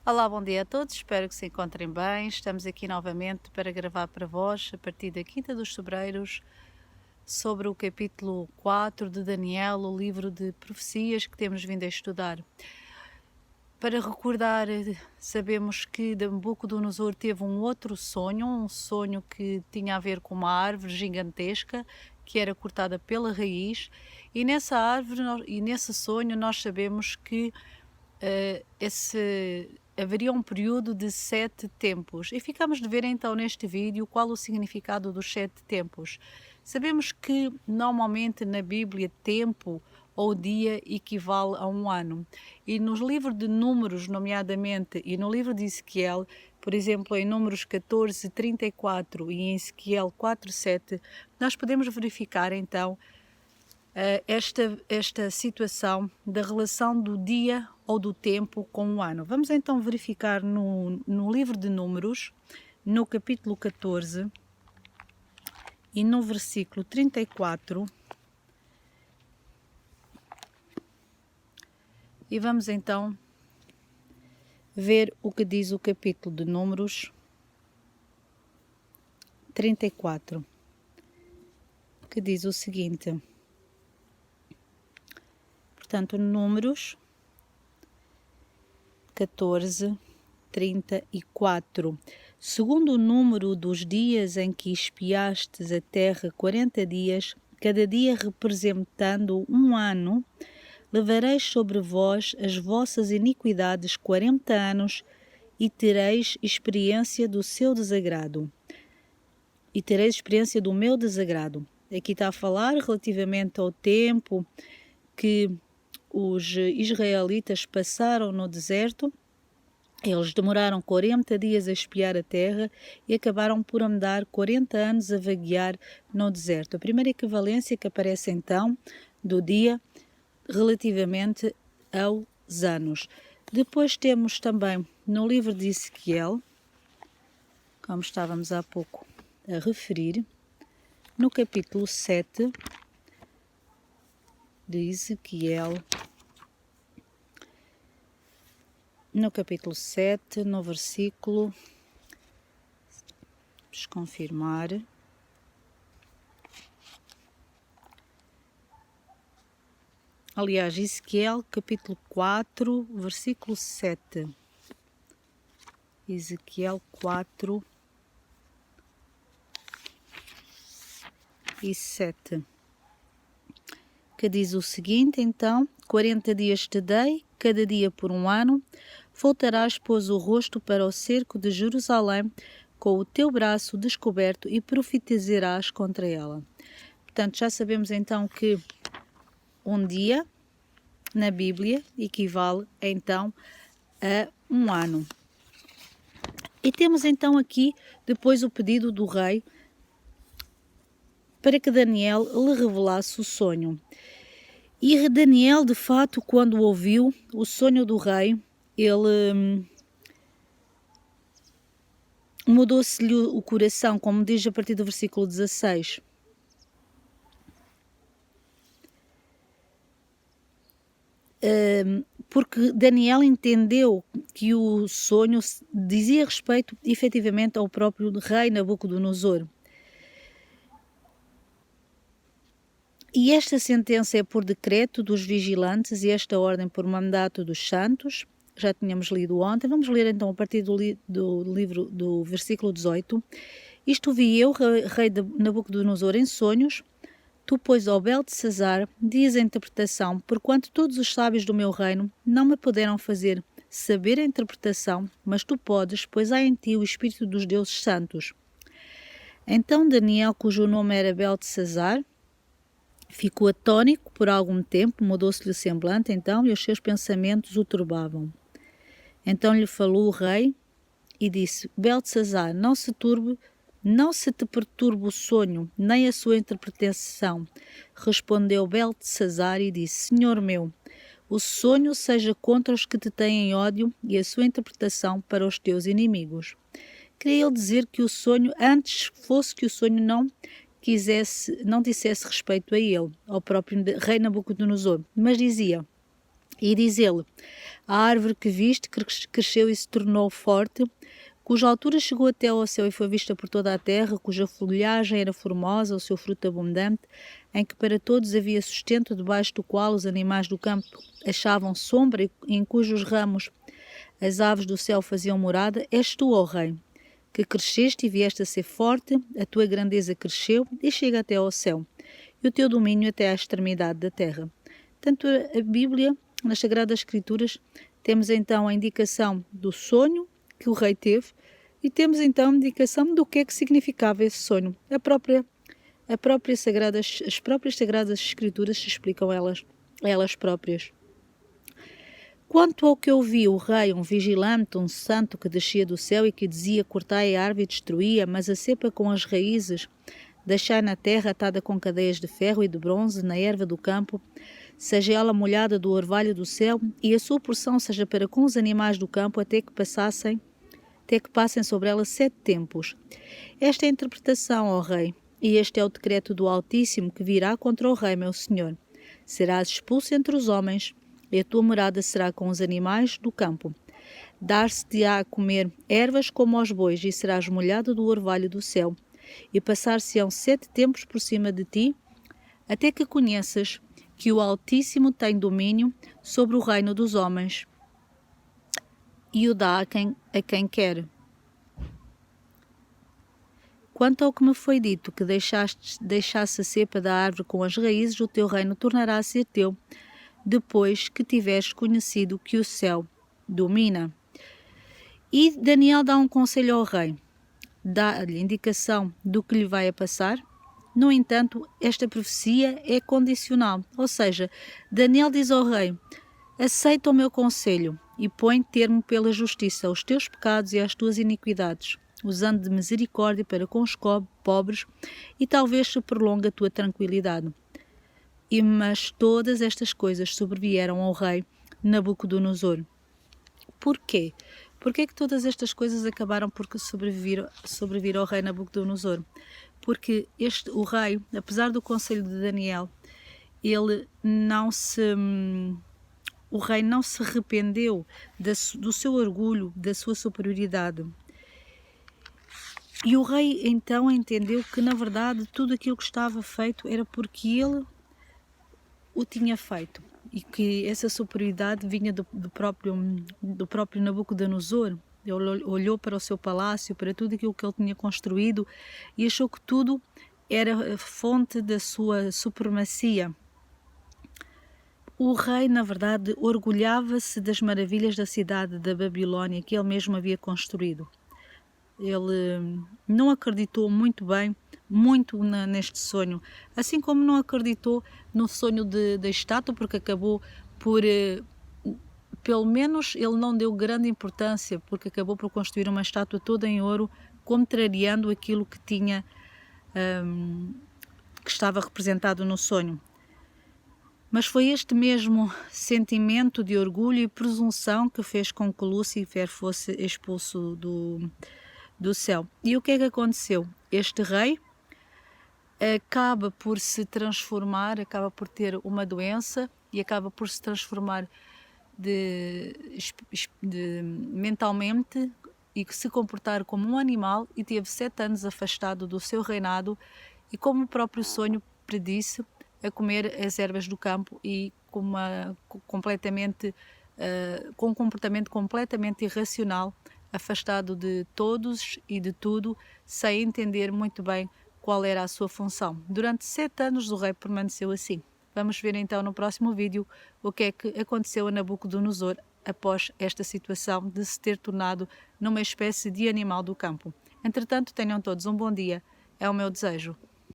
Olá, bom dia a todos, espero que se encontrem bem. Estamos aqui novamente para gravar para vós, a partir da Quinta dos Sobreiros, sobre o capítulo 4 de Daniel, o livro de profecias que temos vindo a estudar. Para recordar, sabemos que Nabucodonosor teve um sonho que tinha a ver com uma árvore gigantesca que era cortada pela raiz, e nessa árvore e nesse sonho nós sabemos que haveria um período de 7 tempos. E ficamos de ver então neste vídeo qual o significado dos 7 tempos. Sabemos que normalmente na Bíblia tempo ou dia equivale a um ano. E nos livros de Números, nomeadamente, e no livro de Ezequiel, por exemplo, em Números 14, 34 e em Ezequiel 4, 7, nós podemos verificar então esta situação da relação do dia ou do tempo com o ano. Vamos então verificar no livro de Números, no capítulo 14 e no versículo 34, e vamos então ver o que diz o capítulo de Números 34, que diz o seguinte. Portanto, Números 14, 34. Segundo o número dos dias em que espiastes a terra 40 dias, cada dia representando um ano, levareis sobre vós as vossas iniquidades 40 anos e tereis experiência do seu desagrado. E tereis experiência do meu desagrado. Aqui está a falar relativamente ao tempo que os israelitas passaram no deserto. Eles demoraram 40 dias a espiar a terra e acabaram por andar 40 anos a vaguear no deserto. A primeira equivalência que aparece então do dia relativamente aos anos. Depois temos também no livro de Ezequiel, como estávamos há pouco a referir, no capítulo 7 de Ezequiel, no capítulo 7, no versículo, vamos confirmar, aliás, Ezequiel, capítulo 4, versículo 7. Ezequiel 4 e 7. Que diz o seguinte, então: 40 dias te dei, cada dia por um ano, voltarás, pois, o rosto para o cerco de Jerusalém, com o teu braço descoberto, e profetizarás contra ela. Portanto, já sabemos então que um dia, na Bíblia, equivale então a um ano. E temos então aqui, depois, o pedido do rei para que Daniel lhe revelasse o sonho. E Daniel, de fato, quando ouviu o sonho do rei, ele mudou-se-lhe o coração, como diz a partir do versículo 16. Porque Daniel entendeu que o sonho dizia respeito efetivamente ao próprio rei Nabucodonosor. E esta sentença é por decreto dos vigilantes e esta ordem por mandato dos santos. Já tínhamos lido ontem. Vamos ler então a partir do livro do versículo 18. Isto vi eu, rei de Nabucodonosor, em sonhos. Tu, pois, ó Beltesazar, diz a interpretação, porquanto todos os sábios do meu reino não me puderam fazer saber a interpretação, mas tu podes, pois há em ti o Espírito dos deuses santos. Então Daniel, cujo nome era Beltesazar, ficou atônico por algum tempo, mudou-se-lhe o semblante, então, e os seus pensamentos o turbavam. Então lhe falou o rei e disse: Beltesazar, não se te perturbe o sonho, nem a sua interpretação. Respondeu Beltesazar e disse: Senhor meu, o sonho seja contra os que te têm ódio e a sua interpretação para os teus inimigos. Queria ele dizer que o sonho, antes fosse que o sonho não dissesse respeito a ele, ao próprio rei Nabucodonosor, mas dizia: E diz ele: a árvore que viste cresceu e se tornou forte, cuja altura chegou até ao céu e foi vista por toda a terra, cuja folhagem era formosa, o seu fruto abundante, em que para todos havia sustento, debaixo do qual os animais do campo achavam sombra e em cujos ramos as aves do céu faziam morada, és tu, ó Rei, que cresceste e vieste a ser forte, a tua grandeza cresceu e chega até ao céu, e o teu domínio até à extremidade da terra. Tanto a Bíblia, nas Sagradas Escrituras, temos então a indicação do sonho que o rei teve e temos então a indicação do que é que significava esse sonho. As próprias Sagradas Escrituras se explicam elas próprias. Quanto ao que eu vi o rei, um vigilante, um santo que descia do céu e que dizia: cortai a árvore e destruía, mas a cepa com as raízes deixai na terra atada com cadeias de ferro e de bronze, na erva do campo, seja ela molhada do orvalho do céu, e a sua porção seja para com os animais do campo até que passem sobre ela 7 tempos. Esta é a interpretação, ó rei, e este é o decreto do Altíssimo que virá contra o rei, meu senhor. Serás expulso entre os homens, e a tua morada será com os animais do campo. Dar-se-te-á a comer ervas como aos bois, e serás molhado do orvalho do céu, e passar-se-ão 7 tempos por cima de ti, até que conheças que o Altíssimo tem domínio sobre o reino dos homens, e o dá a quem quer. Quanto ao que me foi dito, que deixasse a cepa da árvore com as raízes, o teu reino tornará a ser teu, depois que tiveres conhecido que o céu domina. E Daniel dá um conselho ao rei, dá-lhe indicação do que lhe vai a passar. No entanto, esta profecia é condicional, ou seja, Daniel diz ao rei: aceita o meu conselho e põe termo pela justiça aos teus pecados e às tuas iniquidades, usando de misericórdia para com os pobres, e talvez se prolongue a tua tranquilidade. Mas todas estas coisas sobrevieram ao rei Nabucodonosor. Porquê? Porquê é que todas estas coisas acabaram por sobreviver ao rei Nabucodonosor? Porque o rei, apesar do conselho de Daniel, o rei não se arrependeu do seu orgulho, da sua superioridade. E o rei então entendeu que, na verdade, tudo aquilo que estava feito era porque ele o tinha feito, e que essa superioridade vinha do próprio Nabucodonosor. Ele olhou para o seu palácio, para tudo aquilo que ele tinha construído, e achou que tudo era fonte da sua supremacia. O rei, na verdade, orgulhava-se das maravilhas da cidade da Babilónia que ele mesmo havia construído. Ele não acreditou muito neste sonho, assim como não acreditou no sonho da estátua, porque acabou por, pelo menos ele não deu grande importância, porque acabou por construir uma estátua toda em ouro, contrariando aquilo que tinha, que estava representado no sonho. Mas foi este mesmo sentimento de orgulho e presunção que fez com que Lúcifer fosse expulso do céu. E o que é que aconteceu? Este rei acaba por se transformar, acaba por ter uma doença e acaba por se transformar mentalmente e se comportar como um animal, e teve 7 anos afastado do seu reinado e, como o próprio sonho predisse, a comer as ervas do campo e com um comportamento completamente irracional, afastado de todos e de tudo, sem entender muito bem qual era a sua função. Durante 7 anos o rei permaneceu assim. Vamos ver então no próximo vídeo o que é que aconteceu a Nabucodonosor após esta situação de se ter tornado numa espécie de animal do campo. Entretanto, tenham todos um bom dia. É o meu desejo.